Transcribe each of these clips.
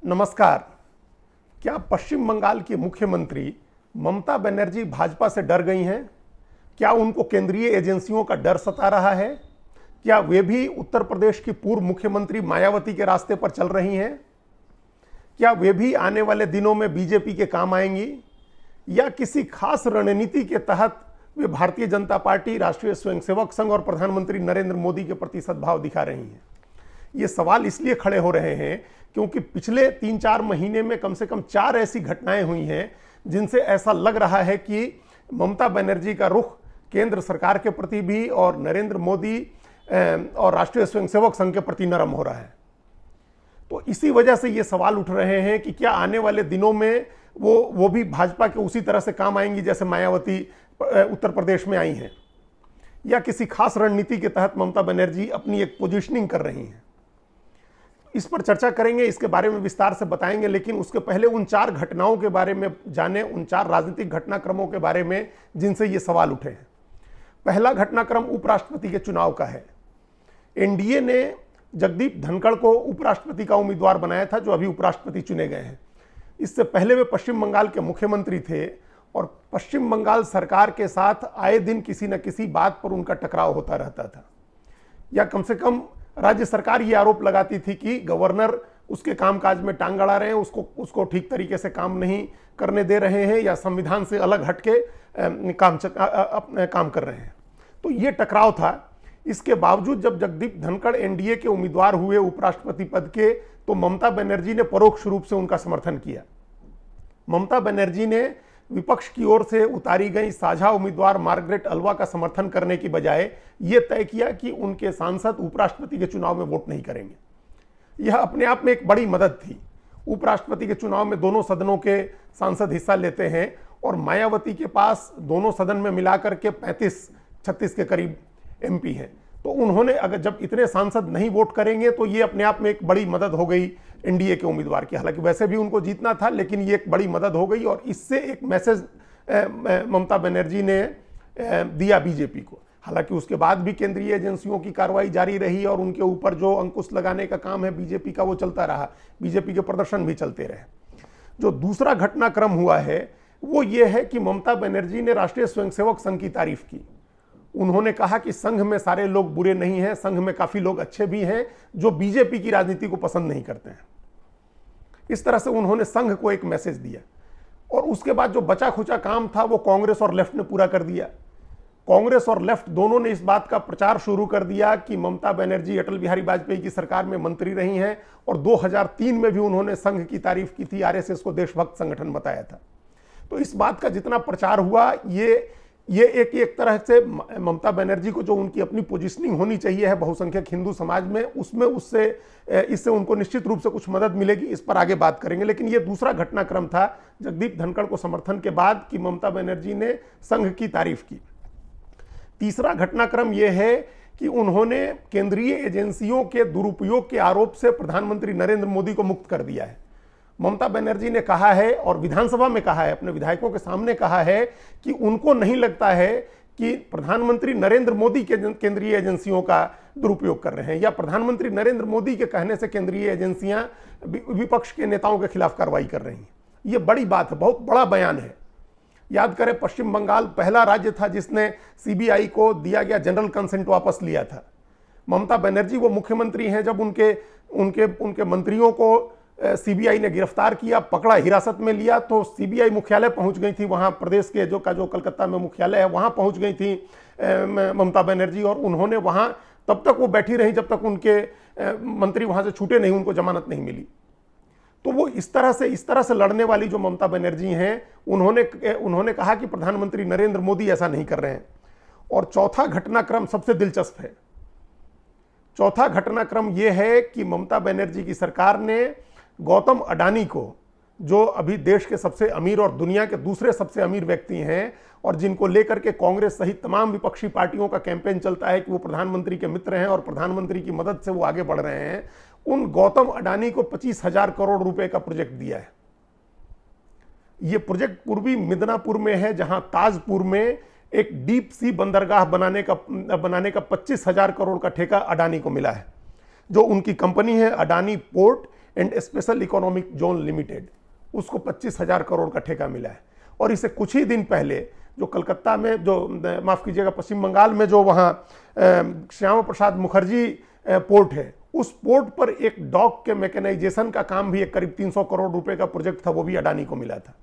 नमस्कार। क्या पश्चिम बंगाल की मुख्यमंत्री ममता बनर्जी भाजपा से डर गई हैं? क्या उनको केंद्रीय एजेंसियों का डर सता रहा है? क्या वे भी उत्तर प्रदेश की पूर्व मुख्यमंत्री मायावती के रास्ते पर चल रही हैं? क्या वे भी आने वाले दिनों में बीजेपी के काम आएंगी, या किसी खास रणनीति के तहत वे भारतीय जनता पार्टी, राष्ट्रीय स्वयंसेवक संघ और प्रधानमंत्री नरेंद्र मोदी के प्रति सद्भाव दिखा रही हैं? ये सवाल इसलिए खड़े हो रहे हैं क्योंकि पिछले 3-4 महीने में कम से कम 4 ऐसी घटनाएं हुई हैं जिनसे ऐसा लग रहा है कि ममता बनर्जी का रुख केंद्र सरकार के प्रति भी और नरेंद्र मोदी और राष्ट्रीय स्वयंसेवक संघ के प्रति नरम हो रहा है। तो इसी वजह से ये सवाल उठ रहे हैं कि क्या आने वाले दिनों में वो भी भाजपा के उसी तरह से काम आएंगी जैसे मायावती उत्तर प्रदेश में आई हैं, या किसी खास रणनीति के तहत ममता बनर्जी अपनी एक पोजीशनिंग कर रही हैं। इस पर चर्चा करेंगे, इसके बारे में विस्तार से बताएंगे, लेकिन उसके पहले उन 4 घटनाओं के बारे में जाने, उन 4 राजनीतिक घटनाक्रमों के बारे में जिनसे ये सवाल उठे हैं। पहला घटनाक्रम उपराष्ट्रपति के चुनाव का है। एनडीए ने जगदीप धनखड़ को उपराष्ट्रपति का उम्मीदवार बनाया था, जो अभी उपराष्ट्रपति चुने गए हैं। इससे पहले वे पश्चिम बंगाल के मुख्यमंत्री थे और पश्चिम बंगाल सरकार के साथ आए दिन किसी न किसी बात पर उनका टकराव होता रहता था, या कम से कम राज्य सरकार ये आरोप लगाती थी कि गवर्नर उसके कामकाज में टांग अड़ा रहे हैं, उसको ठीक तरीके से काम नहीं करने दे रहे हैं, या संविधान से अलग हटके काम कर रहे हैं। तो ये टकराव था। इसके बावजूद जब जगदीप धनखड़ एनडीए के उम्मीदवार हुए उपराष्ट्रपति पद के, तो ममता बनर्जी ने परोक्ष रूप से उनका समर्थन किया। ममता बनर्जी ने विपक्ष की ओर से उतारी गई साझा उम्मीदवार मार्गरेट अल्वा का समर्थन करने की बजाय यह तय किया कि उनके सांसद उपराष्ट्रपति के चुनाव में वोट नहीं करेंगे। यह अपने आप में एक बड़ी मदद थी। उपराष्ट्रपति के चुनाव में दोनों सदनों के सांसद हिस्सा लेते हैं और मायावती के पास दोनों सदन में मिलाकर के 35-36 के करीब एमपी हैं। तो उन्होंने अगर जब इतने सांसद नहीं वोट करेंगे तो ये अपने आप में एक बड़ी मदद हो गई एनडीए के उम्मीदवार की। हालांकि वैसे भी उनको जीतना था, लेकिन ये एक बड़ी मदद हो गई और इससे एक मैसेज ममता बनर्जी ने दिया बीजेपी को। हालांकि उसके बाद भी केंद्रीय एजेंसियों की कार्रवाई जारी रही और उनके ऊपर जो अंकुश लगाने का काम है बीजेपी का, वो चलता रहा। बीजेपी के प्रदर्शन भी चलते रहे। जो दूसरा घटनाक्रम हुआ है वो ये है कि ममता बनर्जी ने राष्ट्रीय स्वयंसेवक संघ की तारीफ की। उन्होंने कहा कि संघ में सारे लोग बुरे नहीं हैं, संघ में काफी लोग अच्छे भी हैं जो बीजेपी की राजनीति को पसंद नहीं करते हैं। इस तरह से उन्होंने संघ को एक मैसेज दिया। और उसके बाद जो बचा खुचा काम था वो कांग्रेस और लेफ्ट ने पूरा कर दिया। कांग्रेस और लेफ्ट दोनों ने इस बात का प्रचार शुरू कर दिया कि ममता बनर्जी अटल बिहारी वाजपेयी की सरकार में मंत्री रही हैं और 2003 में भी उन्होंने संघ की तारीफ की थी, आरएसएस को देशभक्त संगठन बताया था। तो इस बात का जितना प्रचार हुआ, ये एक तरह से ममता बनर्जी को जो उनकी अपनी पोजीशनिंग होनी चाहिए है बहुसंख्यक हिंदू समाज में, इससे उनको निश्चित रूप से कुछ मदद मिलेगी। इस पर आगे बात करेंगे। लेकिन ये दूसरा घटनाक्रम था जगदीप धनखड़ को समर्थन के बाद कि ममता बनर्जी ने संघ की तारीफ की। तीसरा घटनाक्रम यह है कि उन्होंने केंद्रीय एजेंसियों के दुरुपयोग के आरोप से प्रधानमंत्री नरेंद्र मोदी को मुक्त कर दिया है। ममता बनर्जी ने कहा है और विधानसभा में कहा है, अपने विधायकों के सामने कहा है कि उनको नहीं लगता है कि प्रधानमंत्री नरेंद्र मोदी के केंद्रीय एजेंसियों का दुरुपयोग कर रहे हैं, या प्रधानमंत्री नरेंद्र मोदी के कहने से केंद्रीय एजेंसियां विपक्ष के नेताओं के खिलाफ कार्रवाई कर रही हैं। यह बड़ी बात है, बहुत बड़ा बयान है। याद करें, पश्चिम बंगाल पहला राज्य था जिसने सीबीआई को दिया गया जनरल कंसेंट वापस लिया था। ममता बनर्जी वो मुख्यमंत्री हैं जब उनके मंत्रियों को सीबीआई ने गिरफ्तार किया, पकड़ा, हिरासत में लिया, तो सीबीआई मुख्यालय पहुंच गई थी। वहां प्रदेश के जो कलकत्ता में मुख्यालय है वहां पहुंच गई थी ममता बनर्जी, और उन्होंने वहां तब तक वो बैठी रही जब तक उनके मंत्री वहां से छूटे नहीं, उनको जमानत नहीं मिली। तो वो इस तरह से लड़ने वाली जो ममता बनर्जी हैं, उन्होंने कहा कि प्रधानमंत्री नरेंद्र मोदी ऐसा नहीं कर रहे हैं। और चौथा घटनाक्रम सबसे दिलचस्प है। चौथा घटनाक्रम यह है कि ममता बनर्जी की सरकार ने गौतम अडानी को, जो अभी देश के सबसे अमीर और दुनिया के दूसरे सबसे अमीर व्यक्ति हैं और जिनको लेकर के कांग्रेस सहित तमाम विपक्षी पार्टियों का कैंपेन चलता है कि वो प्रधानमंत्री के मित्र हैं और प्रधानमंत्री की मदद से वो आगे बढ़ रहे हैं, उन गौतम अडानी को 25,000 करोड़ रुपए का प्रोजेक्ट दिया है। यह प्रोजेक्ट पूर्वी मिदनापुर में है, जहां ताजपुर में एक डीप सी बंदरगाह बनाने का 25,000 करोड़ का ठेका अडानी को मिला है। जो उनकी कंपनी है Adani port and special economic zone limited, उसको 25,000 करोड़ का ठेका मिला है। और इसे कुछ ही दिन पहले जो कलकत्ता में, जो माफ कीजिएगा पश्चिम बंगाल में जो वहाँ श्यामा प्रसाद मुखर्जी पोर्ट है, उस पोर्ट पर एक डॉक के मैकेनाइजेशन का काम भी एक करीब 300 करोड़ रुपए का प्रोजेक्ट था, वो भी अडानी को मिला था।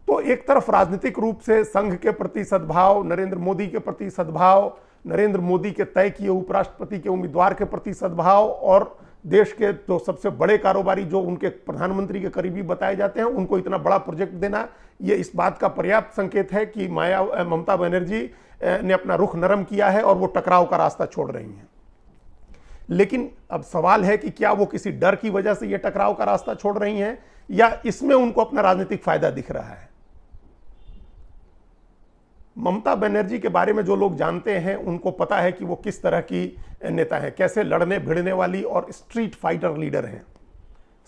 तो एक तरफ राजनीतिक रूप से संघ के प्रति सद्भाव, नरेंद्र मोदी के प्रति सद्भाव, नरेंद्र मोदी के तय किए उपराष्ट्रपति के उम्मीदवार के प्रति सद्भाव, और देश के जो सबसे बड़े कारोबारी जो उनके प्रधानमंत्री के करीबी बताए जाते हैं उनको इतना बड़ा प्रोजेक्ट देना, ये इस बात का पर्याप्त संकेत है कि ममता बनर्जी ने अपना रुख नरम किया है और वो टकराव का रास्ता छोड़ रही हैं। लेकिन अब सवाल है कि क्या वो किसी डर की वजह से ये टकराव का रास्ता छोड़ रही हैं या इसमें उनको अपना राजनीतिक फायदा दिख रहा है। ममता बनर्जी के बारे में जो लोग जानते हैं उनको पता है कि वो किस तरह की नेता है, कैसे लड़ने भिड़ने वाली और स्ट्रीट फाइटर लीडर हैं।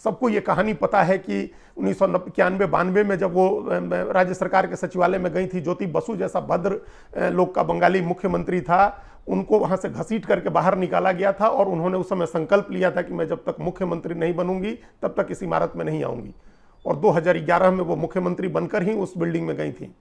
सबको ये कहानी पता है कि 1991-92 में जब वो राज्य सरकार के सचिवालय में गई थी, ज्योति बसु जैसा भद्र लोग का बंगाली मुख्यमंत्री था, उनको वहां से घसीट करके बाहर निकाला गया था और उन्होंने उस समय संकल्प लिया था कि मैं जब तक मुख्यमंत्री नहीं बनूंगी तब तक इस इमारत में नहीं आऊंगी। और 2011 में वो मुख्यमंत्री बनकर ही उस बिल्डिंग में गई थी।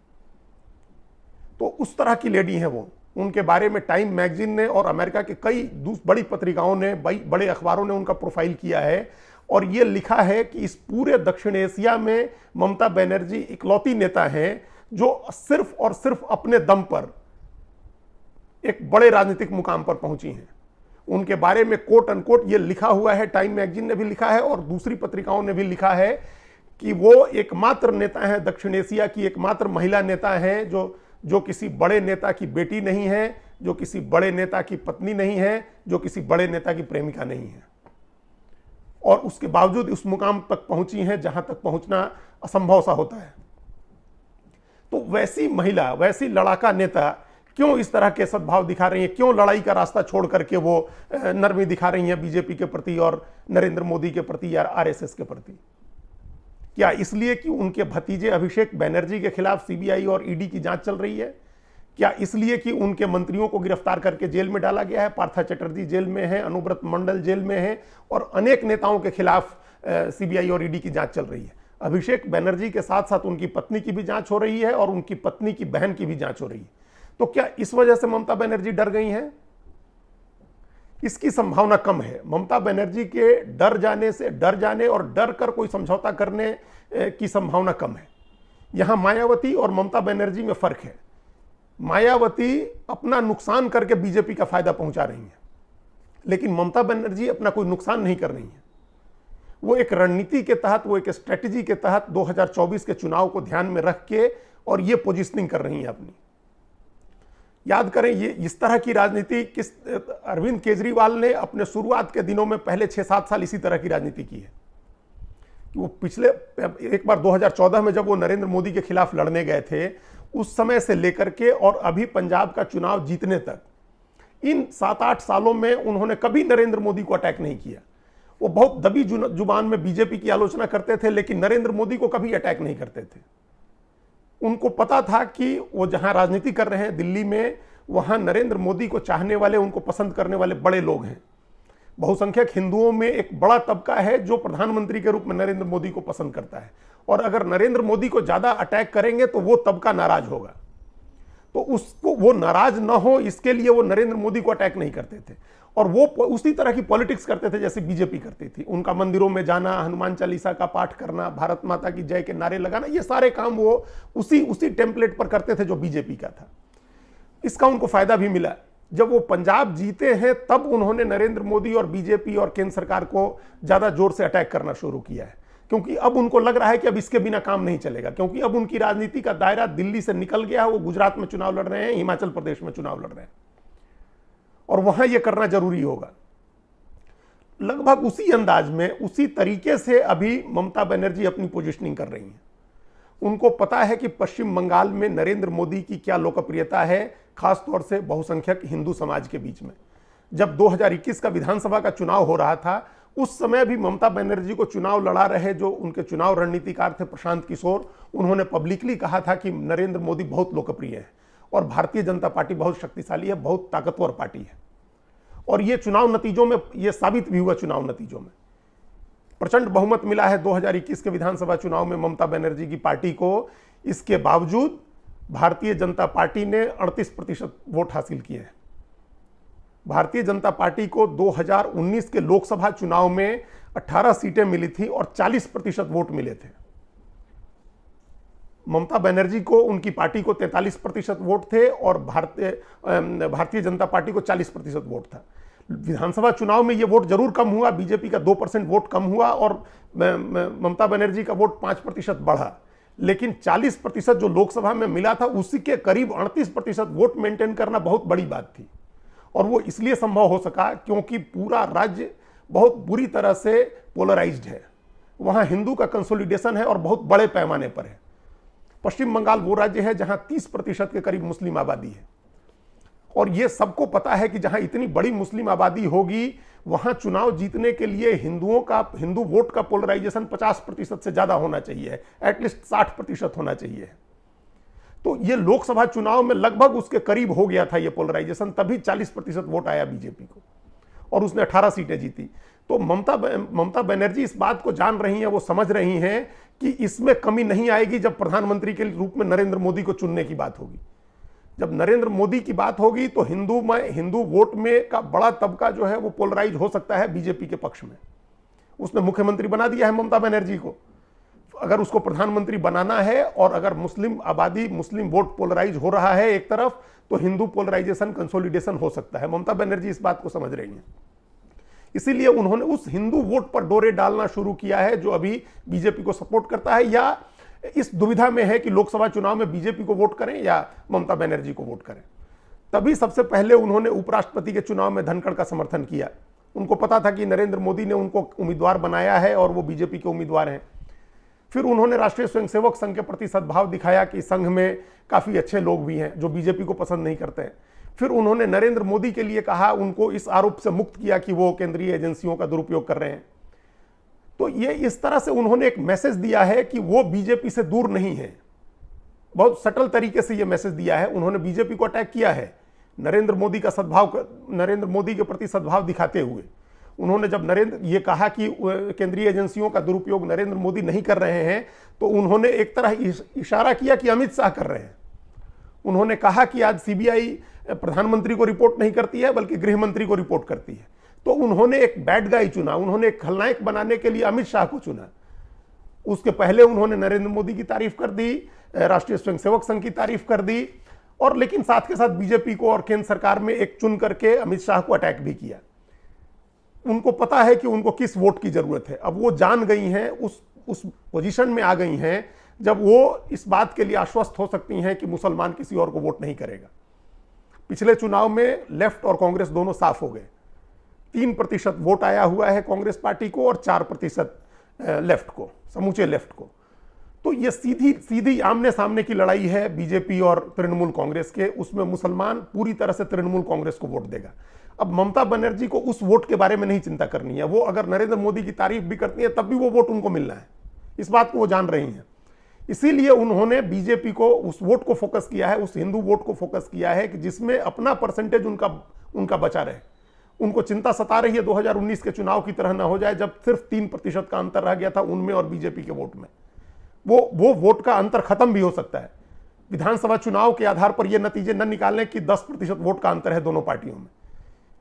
तो उस तरह की लेडी हैं वो। उनके बारे में टाइम मैगजीन ने और अमेरिका के कई बड़ी पत्रिकाओं ने, बड़े अखबारों ने उनका प्रोफाइल किया है और ये लिखा है कि इस पूरे दक्षिण एशिया में ममता बनर्जी इकलौती नेता हैं जो सिर्फ और सिर्फ अपने दम पर एक बड़े राजनीतिक मुकाम पर पहुंची हैं। उनके बारे में कोट अनकोट ये लिखा हुआ है, टाइम मैगजीन ने भी लिखा है और दूसरी पत्रिकाओं ने भी लिखा है कि वो एकमात्र नेता हैं, दक्षिण एशिया की एकमात्र महिला नेता हैं जो किसी बड़े नेता की बेटी नहीं है, जो किसी बड़े नेता की पत्नी नहीं है, जो किसी बड़े नेता की प्रेमिका नहीं है, और उसके बावजूद उस मुकाम तक पहुंची हैं जहां तक पहुंचना असंभव सा होता है। तो वैसी महिला, वैसी लड़ाका नेता क्यों इस तरह के सद्भाव दिखा रही हैं, क्यों लड़ाई का रास्ता छोड़ करके वो नरमी दिखा रही हैं बीजेपी के प्रति और नरेंद्र मोदी के प्रति या आरएसएस के प्रति? क्या इसलिए कि उनके भतीजे अभिषेक बनर्जी के खिलाफ सीबीआई और ईडी की जांच चल रही है? क्या इसलिए कि उनके मंत्रियों को गिरफ्तार करके जेल में डाला गया है? पार्था चटर्जी जेल में है, अनुव्रत मंडल जेल में है और अनेक नेताओं के खिलाफ सीबीआई और ईडी की जांच चल रही है। अभिषेक बनर्जी के साथ साथ उनकी पत्नी की भी जांच हो रही है और उनकी पत्नी की बहन की भी जांच हो रही है। तो क्या इस वजह से ममता बनर्जी डर गई हैं? इसकी संभावना कम है। ममता बनर्जी के डर जाने और डर कर कोई समझौता करने की संभावना कम है। यहां मायावती और ममता बनर्जी में फर्क है। मायावती अपना नुकसान करके बीजेपी का फायदा पहुंचा रही है, लेकिन ममता बनर्जी अपना कोई नुकसान नहीं कर रही है। वो एक रणनीति के तहत, वो एक स्ट्रेटेजी के तहत 2024 के चुनाव को ध्यान में रख के और ये पोजिशनिंग कर रही है अपनी। याद करें, ये इस तरह की राजनीति अरविंद केजरीवाल ने अपने शुरुआत के दिनों में पहले 6-7 साल इसी तरह की राजनीति की है। कि वो पिछले एक बार 2014 में जब वो नरेंद्र मोदी के खिलाफ लड़ने गए थे, उस समय से लेकर के और अभी पंजाब का चुनाव जीतने तक, इन 7-8 सालों में उन्होंने कभी नरेंद्र मोदी को अटैक नहीं किया। वो बहुत दबी जुबान में बीजेपी की आलोचना करते थे, लेकिन नरेंद्र मोदी को कभी अटैक नहीं करते थे। उनको पता था कि वो जहां राजनीति कर रहे हैं दिल्ली में, वहां नरेंद्र मोदी को चाहने वाले, उनको पसंद करने वाले बड़े लोग हैं। बहुसंख्यक हिंदुओं में एक बड़ा तबका है जो प्रधानमंत्री के रूप में नरेंद्र मोदी को पसंद करता है, और अगर नरेंद्र मोदी को ज्यादा अटैक करेंगे तो वो तबका नाराज होगा। तो उसको वो नाराज ना हो, इसके लिए वो नरेंद्र मोदी को अटैक नहीं करते थे, और वो उसी तरह की पॉलिटिक्स करते थे जैसे बीजेपी करती थी। उनका मंदिरों में जाना, हनुमान चालीसा का पाठ करना, भारत माता की जय के नारे लगाना, ये सारे काम वो उसी टेम्पलेट पर करते थे जो बीजेपी का था। इसका उनको फायदा भी मिला। जब वो पंजाब जीते हैं तब उन्होंने नरेंद्र मोदी और बीजेपी और केंद्र सरकार को ज्यादा जोर से अटैक करना शुरू किया है, क्योंकि अब उनको लग रहा है कि अब इसके बिना काम नहीं चलेगा, क्योंकि अब उनकी राजनीति का दायरा दिल्ली से निकल गया है। वो गुजरात में चुनाव लड़ रहे हैं, हिमाचल प्रदेश में चुनाव लड़ रहे हैं, और वहां यह करना जरूरी होगा। लगभग उसी अंदाज में, उसी तरीके से अभी ममता बनर्जी अपनी पोजीशनिंग कर रही हैं। उनको पता है कि पश्चिम बंगाल में नरेंद्र मोदी की क्या लोकप्रियता है, खासतौर से बहुसंख्यक हिंदू समाज के बीच में। जब 2021 का विधानसभा का चुनाव हो रहा था, उस समय भी ममता बनर्जी को चुनाव लड़ा रहे जो उनके चुनाव रणनीतिकार थे प्रशांत किशोर, उन्होंने पब्लिकली कहा था कि नरेंद्र मोदी बहुत लोकप्रिय है और भारतीय जनता पार्टी बहुत शक्तिशाली है, बहुत ताकतवर पार्टी है। और ये चुनाव नतीजों में ये साबित भी हुआ। चुनाव नतीजों में प्रचंड बहुमत मिला है 2021 के विधानसभा चुनाव में ममता बनर्जी की पार्टी को। इसके बावजूद भारतीय जनता पार्टी ने 38% वोट हासिल किए हैं। भारतीय जनता पार्टी को 2019 के लोकसभा चुनाव में 18 सीटें मिली थी और 40% वोट मिले थे। ममता बनर्जी को, उनकी पार्टी को 43% वोट थे और भारतीय जनता पार्टी को 40% वोट था। विधानसभा चुनाव में यह वोट जरूर कम हुआ, बीजेपी का 2% वोट कम हुआ और ममता बनर्जी का वोट 5% बढ़ा, लेकिन 40% जो लोकसभा में मिला था उसी के करीब 38% वोट मेंटेन करना बहुत बड़ी बात थी। और वो इसलिए संभव हो सका क्योंकि पूरा राज्य बहुत बुरी तरह से पोलराइज्ड है। वहां हिंदू का कंसोलिडेशन है और बहुत बड़े पैमाने पर है। पश्चिम बंगाल वो राज्य है जहां 30% के करीब मुस्लिम आबादी है और ये सबको पता है कि जहां इतनी बड़ी मुस्लिम आबादी होगी वहां चुनाव जीतने के लिए हिंदू वोट का पोलराइजेशन 50% से ज्यादा होना चाहिए, एटलीस्ट 60% होना चाहिए। तो ये लोकसभा चुनाव में लगभग उसके करीब हो गया था ये पोलराइजेशन, तभी 40% वोट आया बीजेपी को और उसने 18 सीटें जीती। तो ममता बनर्जी इस बात को जान रही हैं, वो समझ रही हैं कि इसमें कमी नहीं आएगी जब प्रधानमंत्री के रूप में नरेंद्र मोदी को चुनने की बात होगी। जब नरेंद्र मोदी की बात होगी तो हिंदू वोट में का बड़ा तबका जो है वो पोलराइज हो सकता है बीजेपी के पक्ष में। उसने मुख्यमंत्री बना दिया है ममता बनर्जी को, अगर उसको प्रधानमंत्री बनाना है और अगर मुस्लिम वोट पोलराइज हो रहा है एक तरफ, तो हिंदू पोलराइजेशन कंसोलिडेशन हो सकता है। ममता बनर्जी इस बात को समझ रही हैं, इसीलिए उन्होंने उस हिंदू वोट पर डोरे डालना शुरू किया है जो अभी बीजेपी को सपोर्ट करता है या इस दुविधा में है कि लोकसभा चुनाव में बीजेपी को वोट करें या ममता बनर्जी को वोट करें। तभी सबसे पहले उन्होंने उपराष्ट्रपति के चुनाव में धनखड़ का समर्थन किया। उनको पता था कि नरेंद्र मोदी ने उनको उम्मीदवार बनाया है और वो बीजेपी के उम्मीदवार हैं। फिर उन्होंने राष्ट्रीय स्वयंसेवक संघ के प्रति सद्भाव दिखाया कि संघ में काफी अच्छे लोग भी हैं जो बीजेपी को पसंद नहीं करते हैं। फिर उन्होंने नरेंद्र मोदी के लिए कहा, उनको इस आरोप से मुक्त किया कि वो केंद्रीय एजेंसियों का दुरुपयोग कर रहे हैं। तो ये इस तरह से उन्होंने एक मैसेज दिया है कि वो बीजेपी से दूर नहीं है। बहुत सटल तरीके से ये मैसेज दिया है। उन्होंने बीजेपी को अटैक किया है नरेंद्र मोदी के प्रति सद्भाव दिखाते हुए। उन्होंने जब ये कहा कि केंद्रीय एजेंसियों का दुरुपयोग नरेंद्र मोदी नहीं कर रहे हैं, तो उन्होंने एक तरह इशारा किया कि अमित शाह कर रहे हैं। उन्होंने कहा कि आज सीबीआई प्रधानमंत्री को रिपोर्ट नहीं करती है बल्कि गृह मंत्री को रिपोर्ट करती है। तो उन्होंने एक बैड गाय चुना, उन्होंने एक खलनायक बनाने के लिए अमित शाह को चुना। उसके पहले उन्होंने नरेंद्र मोदी की तारीफ कर दी, राष्ट्रीय स्वयंसेवक संघ की तारीफ कर दी, और लेकिन साथ के साथ बीजेपी को और केंद्र सरकार में एक चुन करके अमित शाह को अटैक भी किया। उनको पता है कि उनको किस वोट की जरूरत है। अब वो जान गई हैं, उस पोजीशन में आ गई हैं जब वो इस बात के लिए आश्वस्त हो सकती हैं कि मुसलमान किसी और को वोट नहीं करेगा। पिछले चुनाव में लेफ्ट और कांग्रेस दोनों साफ हो गए। 3% वोट आया हुआ है कांग्रेस पार्टी को और 4% लेफ्ट को, समूचे लेफ्ट को। तो ये सीधी आमने सामने की लड़ाई है बीजेपी और तृणमूल कांग्रेस के। उसमें मुसलमान पूरी तरह से तृणमूल कांग्रेस को वोट देगा। अब ममता बनर्जी को उस वोट के बारे में नहीं चिंता करनी है। वो अगर नरेंद्र मोदी की तारीफ भी करती है तब भी वो वोट उनको मिलना है, इस बात को वो जान रही हैं। इसीलिए उन्होंने बीजेपी को उस वोट को फोकस किया है, उस हिंदू वोट को फोकस किया है कि जिसमें अपना परसेंटेज उनका बचा रहे। उनको चिंता सता रही है 2019 के चुनाव की तरह ना हो जाए जब सिर्फ 3% का अंतर रह गया था उनमें और बीजेपी के वोट में। वो वोट का अंतर खत्म भी हो सकता है। विधानसभा चुनाव के आधार पर यह नतीजे न निकालने की 10% वोट का अंतर है दोनों पार्टियों में।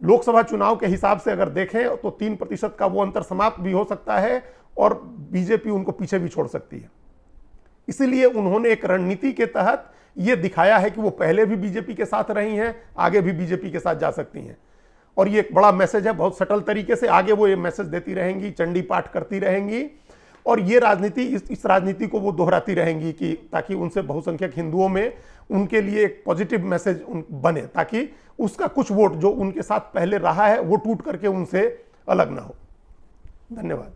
लोकसभा चुनाव के हिसाब से अगर देखें तो 3% का वो अंतर समाप्त भी हो सकता है और बीजेपी उनको पीछे भी छोड़ सकती है। इसीलिए उन्होंने एक रणनीति के तहत यह दिखाया है कि वो पहले भी बीजेपी के साथ रही हैं, आगे भी बीजेपी के साथ जा सकती हैं। और ये एक बड़ा मैसेज है, बहुत सटल तरीके से आगे वो ये मैसेज देती रहेंगी, चंडी पाठ करती रहेंगी और ये राजनीति इस राजनीति को वो दोहराती रहेंगी कि ताकि उनसे बहुसंख्यक हिंदुओं में उनके लिए एक पॉजिटिव मैसेज बने, ताकि उसका कुछ वोट जो उनके साथ पहले रहा है वो टूट करके उनसे अलग ना हो। धन्यवाद।